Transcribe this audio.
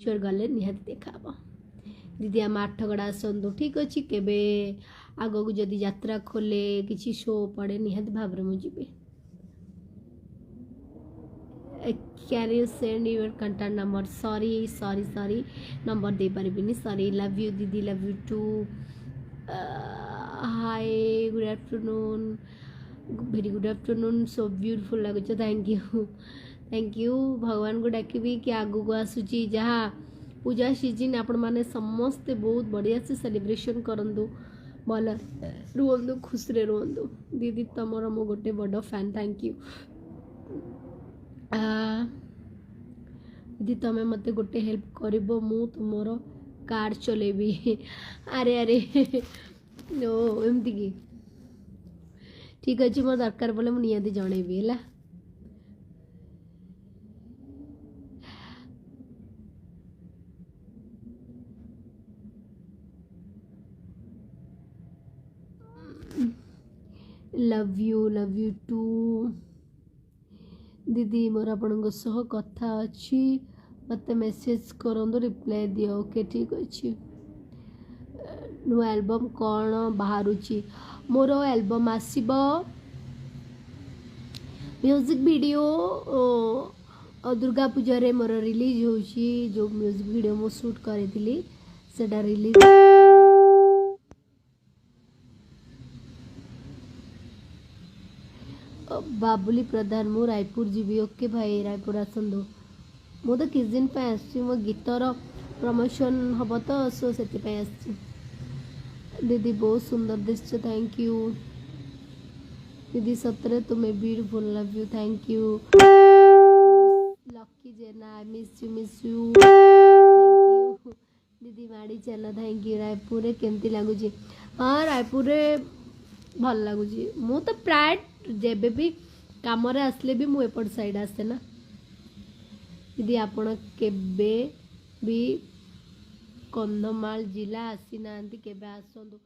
Sure गले निहाती देखा दीदी आम आठगड़ा आसतु ठीक अच्छे केबे आग को जदि यात्रा खोले किसी शो पड़े निहाती भाव में मुझे can you send your contact number sorry number दे पारिबिनी sorry love you दीदी love you too hi good afternoon very good afternoon so beautiful लगुच थैंक यू भगवान को डाकिबी कि आगु को आसुची जहाँ पूजा सीजन आपण माने समस्ते बहुत बढ़िया से सेलिब्रेशन करंदु भल रुहंदु खुश रे रुहंदु दीदी तमर मो गोटे बड़ फैन थैंक यू दीदी तमें मते गोटे हेल्प करिबो मु तुमर कार चलेबी अरे अरे नो एमती की ठीक अच्छे मोर दरकार बोले मु नियाती जणेबी हैला लव यू टू दीदी मोर आपण सह कथा अच्छी मत मेसेज करूँ रिप्लाई दियो ओके ठीक अच्छे नु एल्बम कौन बाहर मोर album आसब music video Durga Puja रे मोर रिलीज होची जो म्यूजिक वीडियो मो शूट करी सेटा रिलीज बाबुली प्रधान मु रायपुर जीवी ओके भाई रायपुर आसंदो मु तो किस दिन पे आसी मो गीतर प्रमोशन हम तो सो से दीदी बहुत सुंदर दिश थैंक यू दीदी सतरे तुम्हें beautiful love you thank you lucky जेना I miss you thank you दीदी माड़ी चल थैंक यू रायपुर केमती लगुच हाँ रायपुर भल लगुच मु तो प्राय जेबे भी काम आसले भी मु एपट साइड आसे ना दीदी आपण केबे भी कंधमाल जिला आसी ना केबे आसंदु।